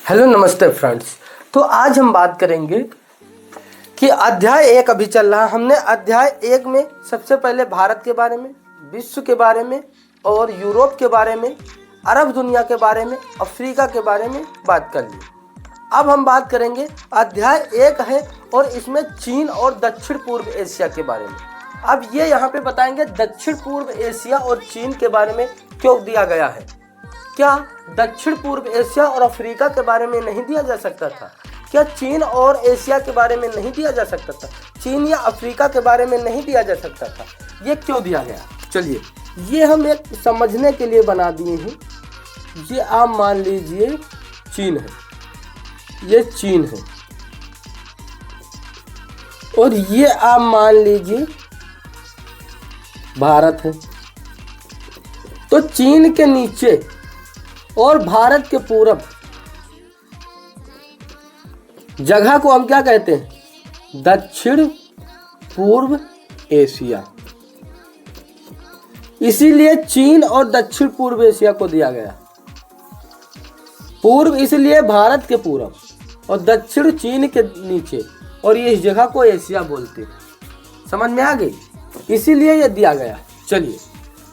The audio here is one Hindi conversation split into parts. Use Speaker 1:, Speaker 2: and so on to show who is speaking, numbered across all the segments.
Speaker 1: हेलो नमस्ते फ्रेंड्स। तो आज हम बात करेंगे कि अध्याय 1 अभी चल रहा है। हमने अध्याय 1 में सबसे पहले भारत के बारे में, विश्व के बारे में और यूरोप के बारे में, अरब दुनिया के बारे में, अफ्रीका के बारे में बात कर ली। अब हम बात करेंगे अध्याय 1 है और इसमें चीन और दक्षिण पूर्व एशिया के बारे में। अब ये यहाँ पे बताएंगे दक्षिण पूर्व एशिया और चीन के बारे में क्यों दिया गया है। क्या दक्षिण पूर्व एशिया और अफ्रीका के बारे में नहीं दिया जा सकता था? क्या चीन और एशिया के बारे में नहीं दिया जा सकता था? चीन या अफ्रीका के बारे में नहीं दिया जा सकता था? ये क्यों दिया गया? चलिए, ये हम एक समझने के लिए बना दिए हैं। ये आप मान लीजिए चीन है, ये चीन है, और ये आप मान लीजिए भारत है। तो चीन के नीचे और भारत के पूरब जगह को हम क्या कहते हैं? दक्षिण पूर्व एशिया। इसीलिए चीन और दक्षिण पूर्व एशिया को दिया गया। पूर्व इसलिए भारत के पूरब और दक्षिण चीन के नीचे, और ये इस जगह को एशिया बोलते हैं। समझ में आ गई? इसीलिए ये दिया गया। चलिए,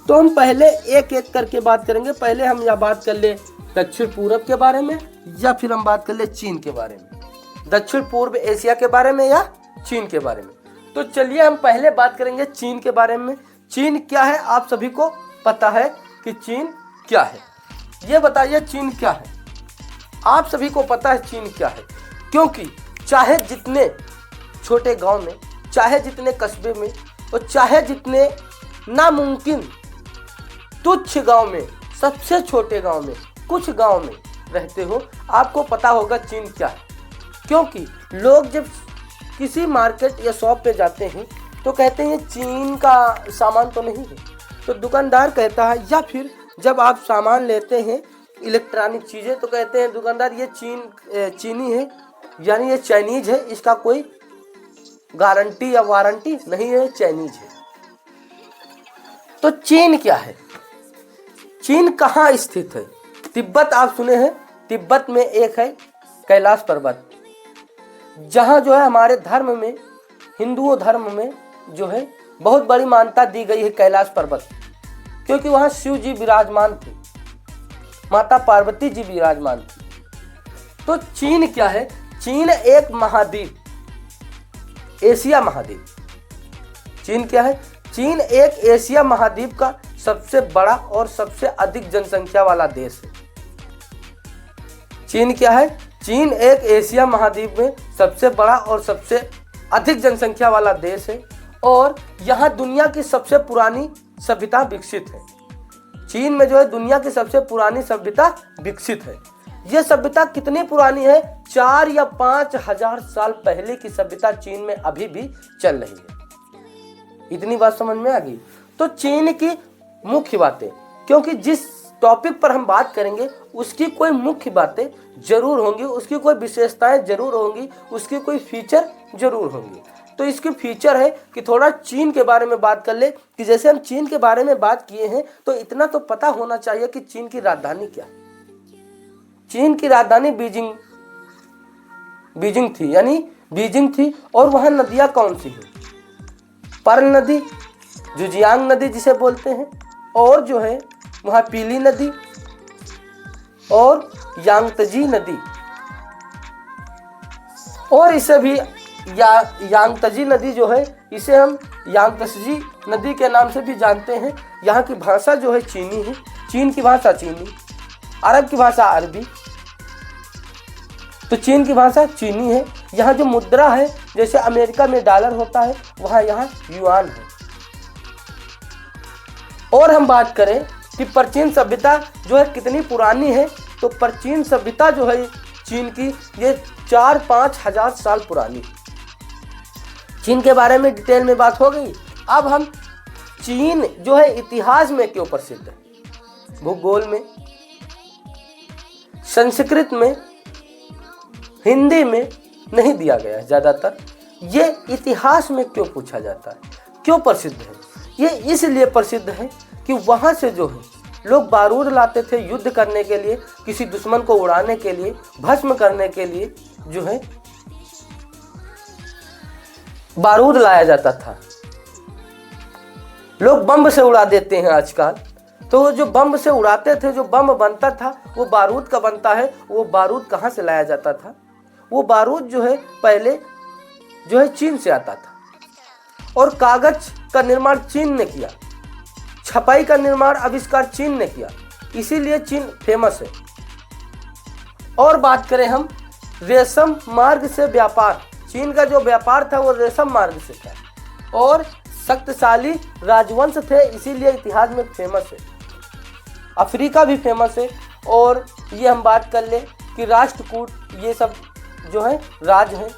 Speaker 1: तो हम पहले एक एक करके बात करेंगे। पहले हम या बात कर ले दक्षिण पूरब के बारे में, या फिर हम बात कर ले चीन के बारे में, दक्षिण पूर्व एशिया के बारे में या चीन के बारे में। तो चलिए हम पहले बात करेंगे चीन के बारे में। चीन क्या है? आप सभी को पता है कि चीन क्या है। ये बताइए चीन क्या है? आप सभी को पता है चीन क्या है, क्योंकि चाहे जितने छोटे गांव में, चाहे जितने कस्बे में, और चाहे जितने नामुमकिन तुच्छ गांव में, सबसे छोटे गांव में, कुछ गांव में रहते हो, आपको पता होगा चीन क्या है। क्योंकि लोग जब किसी मार्केट या शॉप पे जाते हैं तो कहते हैं चीन का सामान तो नहीं है, तो दुकानदार कहता है, या फिर जब आप सामान लेते हैं इलेक्ट्रॉनिक चीज़ें तो कहते हैं दुकानदार ये चीनी है, यानी ये चाइनीज है, इसका कोई गारंटी या वारंटी नहीं है, चाइनीज है। तो चीन क्या है? चीन कहाँ स्थित है? तिब्बत आप सुने हैं? तिब्बत में एक है कैलाश पर्वत, जहाँ जो है हमारे धर्म में, हिंदुओं धर्म में जो है बहुत बड़ी मान्यता दी गई है कैलाश पर्वत, क्योंकि वहाँ शिव जी विराजमान थे, माता पार्वती जी विराजमान थी। तो चीन क्या है? चीन एक महाद्वीप, एशिया महाद्वीप। चीन क्या है? चीन एक एशिया महाद्वीप का सबसे बड़ा और सबसे अधिक जनसंख्या वाला देश है। चीन क्या है? चीन एक एशिया महाद्वीप में सबसे बड़ा और सबसे अधिक जनसंख्या वाला देश है, और यहाँ दुनिया की सबसे पुरानी सभ्यता विकसित है। चीन में जो है दुनिया की सबसे पुरानी सभ्यता विकसित है। यह सभ्यता कितनी पुरानी है? 4 या 5 हजार साल पहले की सभ्यता चीन में अभी भी चल रही है। इतनी बात समझ में आ गई? तो चीन की मुख्य बातें, क्योंकि जिस टॉपिक पर हम बात करेंगे उसकी कोई मुख्य बातें जरूर होंगी, उसकी कोई विशेषताएं जरूर होंगी, उसकी कोई फीचर जरूर होंगी। तो इसके फीचर है कि थोड़ा चीन के बारे में बात कर ले, कि जैसे हम चीन के बारे में बात किए हैं तो इतना तो पता होना चाहिए कि चीन की राजधानी क्या है। चीन की राजधानी बीजिंग थी, यानी बीजिंग थी। और वहां नदियां कौन सी हैं? पर्ल नदी, जुजियांग नदी जिसे बोलते हैं, और जो है वहाँ पीली नदी और यांगतजी नदी, और इसे भी यांगतजी नदी जो है इसे हम यांगतजी नदी के नाम से भी जानते हैं। यहाँ की भाषा जो है चीनी है, चीन की भाषा चीनी, अरब की भाषा अरबी, तो चीन की भाषा चीनी है। यहाँ जो मुद्रा है, जैसे अमेरिका में डॉलर होता है, वहाँ यहाँ युआन है। और हम बात करें कि प्राचीन सभ्यता जो है कितनी पुरानी है, तो प्राचीन सभ्यता जो है चीन की ये 4-5 हजार साल पुरानी। चीन के बारे में डिटेल में बात हो गई। अब हम चीन जो है इतिहास में क्यों प्रसिद्ध है? भूगोल में, संस्कृत में, हिंदी में नहीं दिया गया है ज़्यादातर। ये इतिहास में क्यों पूछा जाता है, क्यों प्रसिद्ध है? ये इसलिए प्रसिद्ध है कि वहाँ से जो है लोग बारूद लाते थे युद्ध करने के लिए, किसी दुश्मन को उड़ाने के लिए, भस्म करने के लिए जो है बारूद लाया जाता था। लोग बम से उड़ा देते हैं आजकल, तो जो बम से उड़ाते थे, जो बम बनता था वो बारूद का बनता है। वो बारूद कहाँ से लाया जाता था? वो बारूद जो है पहले जो है चीन से आता था, और कागज का निर्माण चीन ने किया, छपाई का निर्माण आविष्कार चीन ने किया, इसीलिए चीन फेमस है। और बात करें हम रेशम मार्ग से व्यापार, चीन का जो व्यापार था वो रेशम मार्ग से था, और शक्तिशाली राजवंश थे, इसीलिए इतिहास में फेमस है। अफ्रीका भी फेमस है। और ये हम बात कर ले कि राष्ट्रकूट, ये सब जो है राज हैं,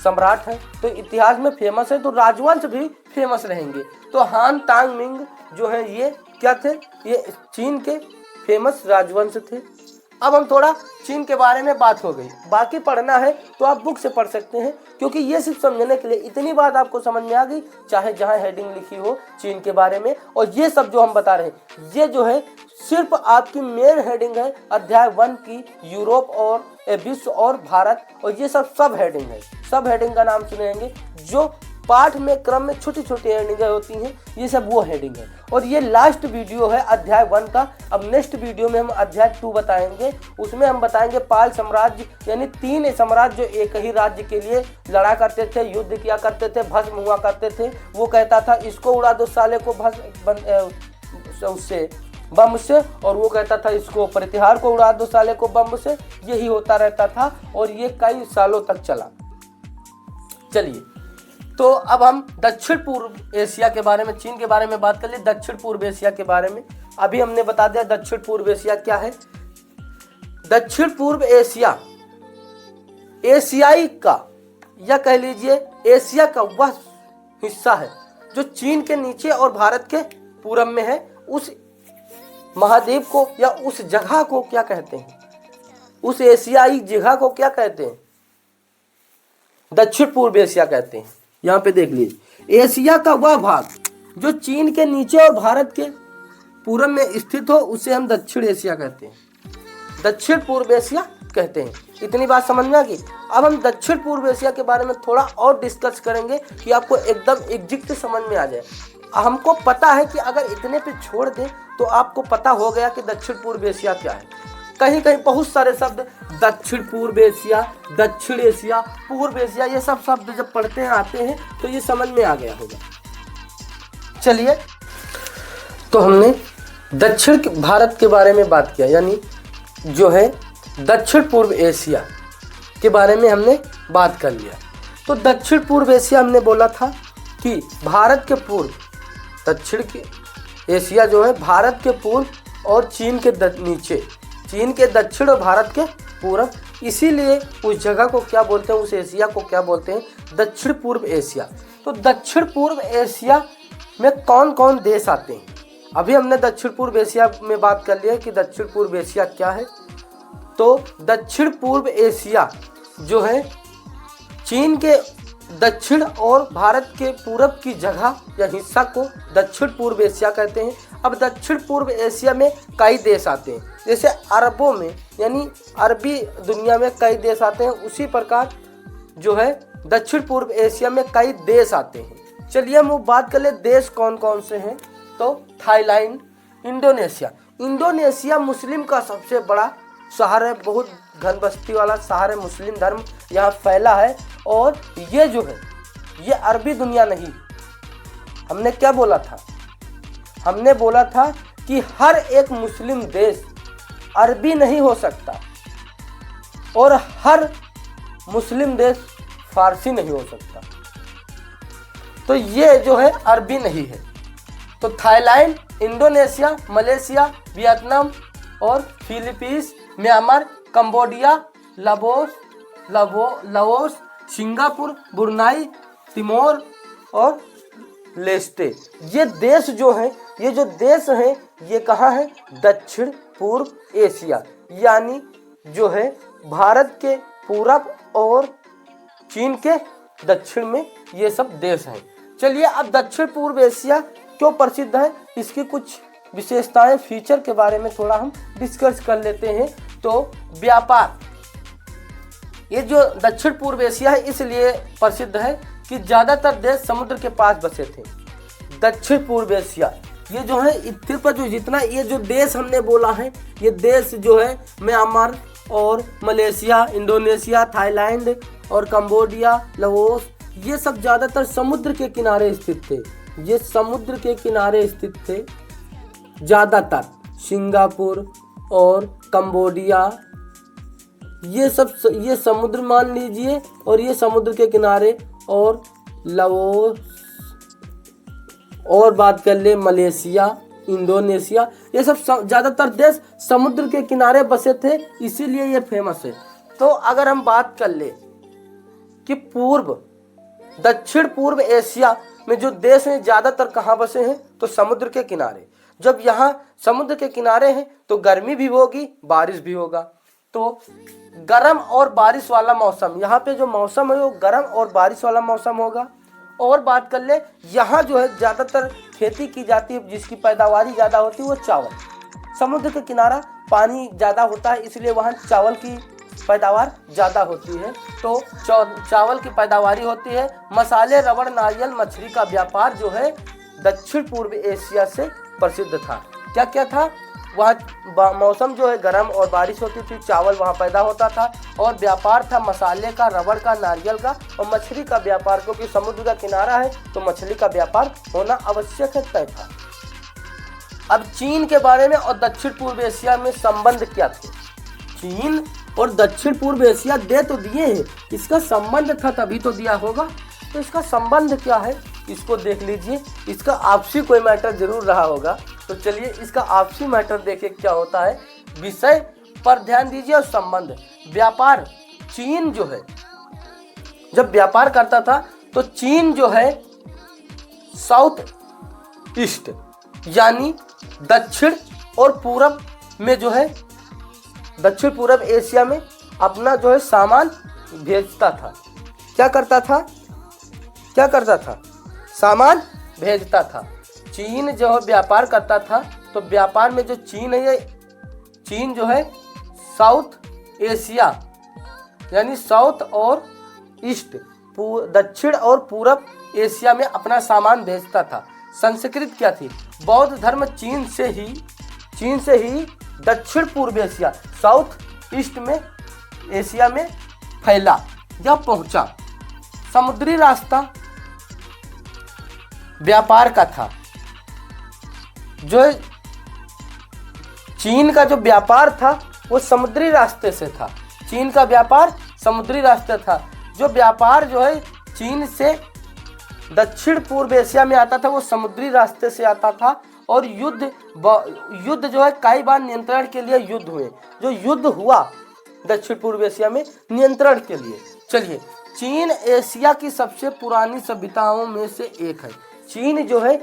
Speaker 1: सम्राट हैं, तो इतिहास में फेमस है, तो राजवंश भी फेमस रहेंगे। तो हान तांग मिंग जो है ये क्या थे? ये चीन के फेमस राजवंश थे। अब हम थोड़ा चीन के बारे में बात हो गई, बाकी पढ़ना है तो आप बुक से पढ़ सकते हैं, क्योंकि ये सिर्फ समझने के लिए इतनी बात आपको समझ में आ गई, चाहे जहां हेडिंग लिखी हो चीन के बारे में। और ये सब जो हम बता रहे हैं ये जो है सिर्फ आपकी मेन हेडिंग है अध्याय 1 की, यूरोप और विश्व और भारत, और ये सब हेडिंग है। सब हेडिंग का नाम सुनेंगे, जो पाठ में क्रम में छोटी छोटी हेडिंगें होती हैं, ये सब वो हेडिंग है। और ये लास्ट वीडियो है अध्याय 1 का। अब नेक्स्ट वीडियो में हम अध्याय 2 बताएंगे, उसमें हम बताएंगे पाल साम्राज्य, यानी 3 साम्राज्य जो एक ही राज्य के लिए लड़ा करते थे, युद्ध किया करते थे, भस्म हुआ करते थे। वो कहता था इसको उड़ा दो साले को उससे बम से, और वो कहता था इसको प्रतिहार को उड़ा दो साले को बम से। यही होता रहता था और ये कई सालों तक चला। चलिए, तो अब हम दक्षिण पूर्व एशिया के बारे में, चीन के बारे में बात कर ले, दक्षिण पूर्व एशिया के बारे में। अभी हमने बता दिया दक्षिण पूर्व एशिया क्या है। दक्षिण पूर्व एशिया एशियाई का, या कह लीजिए एशिया का वह हिस्सा है जो चीन के नीचे और भारत के पूरब में है। उस महाद्वीप को या उस जगह को क्या कहते हैं? उस एशियाई जगह को क्या कहते हैं? दक्षिण पूर्व एशिया कहते हैं। यहाँ पे देख लीजिए, एशिया का वह भाग जो चीन के नीचे और भारत के पूरब में स्थित हो उसे हम दक्षिण एशिया कहते हैं, दक्षिण पूर्व एशिया कहते हैं। इतनी बात समझ में आ गई। अब हम दक्षिण पूर्व एशिया के बारे में थोड़ा और डिस्कस करेंगे कि आपको एकदम एग्जैक्ट समझ में आ जाए। हमको पता है कि अगर इतने पे छोड़ दें तो आपको पता हो गया कि दक्षिण पूर्व एशिया क्या है। कहीं कहीं बहुत सारे शब्द दक्षिण पूर्व एशिया, दक्षिण एशिया, पूर्व एशिया, ये सब शब्द जब पढ़ते हैं आते हैं तो ये समझ में आ गया होगा। चलिए, तो हमने दक्षिण भारत के बारे में बात किया, यानी जो है दक्षिण पूर्व एशिया के बारे में हमने बात कर लिया। तो दक्षिण पूर्व एशिया हमने बोला था कि भारत के पूर्व, दक्षिण के एशिया जो है भारत के पूर्व और चीन के नीचे, चीन के दक्षिण और भारत के पूर्व, इसीलिए उस जगह को क्या बोलते हैं, उस एशिया को क्या बोलते हैं? दक्षिण पूर्व एशिया। तो दक्षिण पूर्व एशिया में कौन कौन देश आते हैं? अभी हमने दक्षिण पूर्व एशिया में बात कर लिया कि दक्षिण पूर्व एशिया क्या है। तो दक्षिण पूर्व एशिया जो है चीन के दक्षिण और भारत के पूरब की जगह या हिस्सा को दक्षिण पूर्व एशिया कहते हैं। अब दक्षिण पूर्व एशिया में कई देश आते हैं, जैसे अरबों में यानी अरबी दुनिया में कई देश आते हैं, उसी प्रकार जो है दक्षिण पूर्व एशिया में कई देश आते हैं। चलिए हम बात कर ले देश कौन कौन से हैं। तो थाईलैंड, इंडोनेशिया। इंडोनेशिया मुस्लिम का सबसे बड़ा शहर है, बहुत घन बस्ती वाला शहर है, मुस्लिम धर्म यहाँ फैला है। और ये जो है ये अरबी दुनिया नहीं। हमने क्या बोला था? हमने बोला था कि हर एक मुस्लिम देश अरबी नहीं हो सकता और हर मुस्लिम देश फारसी नहीं हो सकता। तो ये जो है अरबी नहीं है। तो थाईलैंड, इंडोनेशिया, मलेशिया, वियतनाम और Philippines, Myanmar, Cambodia, Laos, Singapore, Brunei, Timor और लेस्टे, ये देश जो हैं, ये जो देश हैं ये कहाँ है? दक्षिण पूर्व एशिया, यानी जो है भारत के पूरब और चीन के दक्षिण में ये सब देश हैं। चलिए, अब दक्षिण पूर्व एशिया क्यों प्रसिद्ध है इसकी कुछ विशेषताएं, फीचर के बारे में थोड़ा हम डिस्कस कर लेते हैं। तो व्यापार, ये जो दक्षिण पूर्व एशिया है इसलिए प्रसिद्ध है कि ज़्यादातर देश समुद्र के पास बसे थे। दक्षिण पूर्व एशिया, ये जो है इधर पर जो जितना ये जो देश हमने बोला है, ये देश जो है म्यांमार और मलेशिया, इंडोनेशिया, थाईलैंड और कंबोडिया, लाओस, ये सब ज़्यादातर समुद्र के किनारे स्थित थे। ये समुद्र के किनारे स्थित थे ज़्यादातर। सिंगापुर और कंबोडिया, ये सब ये समुद्र मान लीजिए, और ये समुद्र के किनारे, और लाओस, और बात कर ले मलेशिया, इंडोनेशिया, ये सब ज़्यादातर देश समुद्र के किनारे बसे थे, इसीलिए ये फेमस है। तो अगर हम बात कर ले कि दक्षिण पूर्व एशिया में जो देश हैं ज़्यादातर कहाँ बसे हैं, तो समुद्र के किनारे। जब यहाँ समुद्र के किनारे हैं तो गर्मी भी होगी, बारिश भी होगा। तो गर्म और बारिश वाला मौसम, यहाँ पे जो मौसम है वो गर्म और बारिश वाला मौसम होगा। और बात कर ले, यहाँ जो है ज़्यादातर खेती की जाती है, जिसकी पैदावारी ज़्यादा होती है वो चावल। समुद्र के किनारा पानी ज़्यादा होता है, इसलिए वहाँ चावल की पैदावार ज़्यादा होती है। तो चावल की पैदावारी होती है। मसाले, रबड़, नारियल, मछली का व्यापार जो है दक्षिण पूर्व एशिया से प्रसिद्ध था। क्या क्या था वहाँ? मौसम जो है गर्म और बारिश होती थी, चावल वहाँ पैदा होता था, और व्यापार था मसाले का, रबड़ का, नारियल का और मछली का व्यापार, क्योंकि समुद्र का किनारा है तो मछली का व्यापार होना आवश्यक है, तय था। अब चीन के बारे में और दक्षिण पूर्व एशिया में संबंध क्या थे? चीन और दक्षिण पूर्व एशिया दे तो दिए हैं, इसका संबंध था तभी तो दिया होगा। तो इसका संबंध क्या है इसको देख लीजिए। इसका आपसी कोई मैटर जरूर रहा होगा। तो चलिए इसका आपसी मैटर देखें क्या होता है। विषय पर ध्यान दीजिए और संबंध। व्यापार, चीन जो है जब व्यापार करता था तो चीन जो है साउथ ईस्ट यानी दक्षिण और पूरब में जो है दक्षिण पूरब एशिया में अपना जो है सामान भेजता था। क्या करता था? सामान भेजता था। चीन जो है व्यापार करता था, तो व्यापार में जो चीन है, ये चीन जो है साउथ एशिया यानी साउथ और ईस्ट, दक्षिण और पूरब एशिया में अपना सामान भेजता था। संस्कृति क्या थी? बौद्ध धर्म चीन से ही दक्षिण पूर्व एशिया, साउथ ईस्ट में एशिया में फैला या पहुंचा। समुद्री रास्ता व्यापार का था। जो चीन का जो व्यापार था वो समुद्री रास्ते से था। चीन का व्यापार समुद्री रास्ते था। जो व्यापार जो है चीन से दक्षिण पूर्व एशिया में आता था वो समुद्री रास्ते से आता था। और युद्ध जो है कई बार नियंत्रण के लिए युद्ध हुए। जो युद्ध हुआ दक्षिण पूर्व एशिया में नियंत्रण के लिए। चलिए, चीन एशिया की सबसे पुरानी सभ्यताओं में से एक है। चीन जो है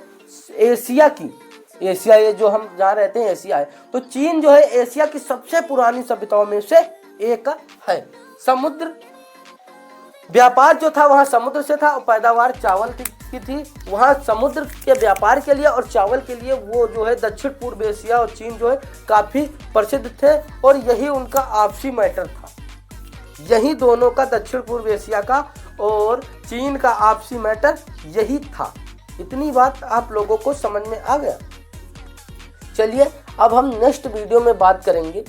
Speaker 1: एशिया ये जो हम जहाँ रहते हैं एशिया है, तो चीन जो है एशिया की सबसे पुरानी सभ्यताओं में से एक है। समुद्र व्यापार जो था वहाँ समुद्र से था और पैदावार चावल की थी। वहाँ समुद्र के व्यापार के लिए और चावल के लिए वो जो है दक्षिण पूर्व एशिया और चीन जो है काफ़ी प्रसिद्ध थे। और यही उनका आपसी मैटर था। यही दोनों का, दक्षिण पूर्व एशिया का और चीन का आपसी मैटर यही था। इतनी बात आप लोगों को समझ में आ गया। चलिए अब हम नेक्स्ट वीडियो में बात करेंगे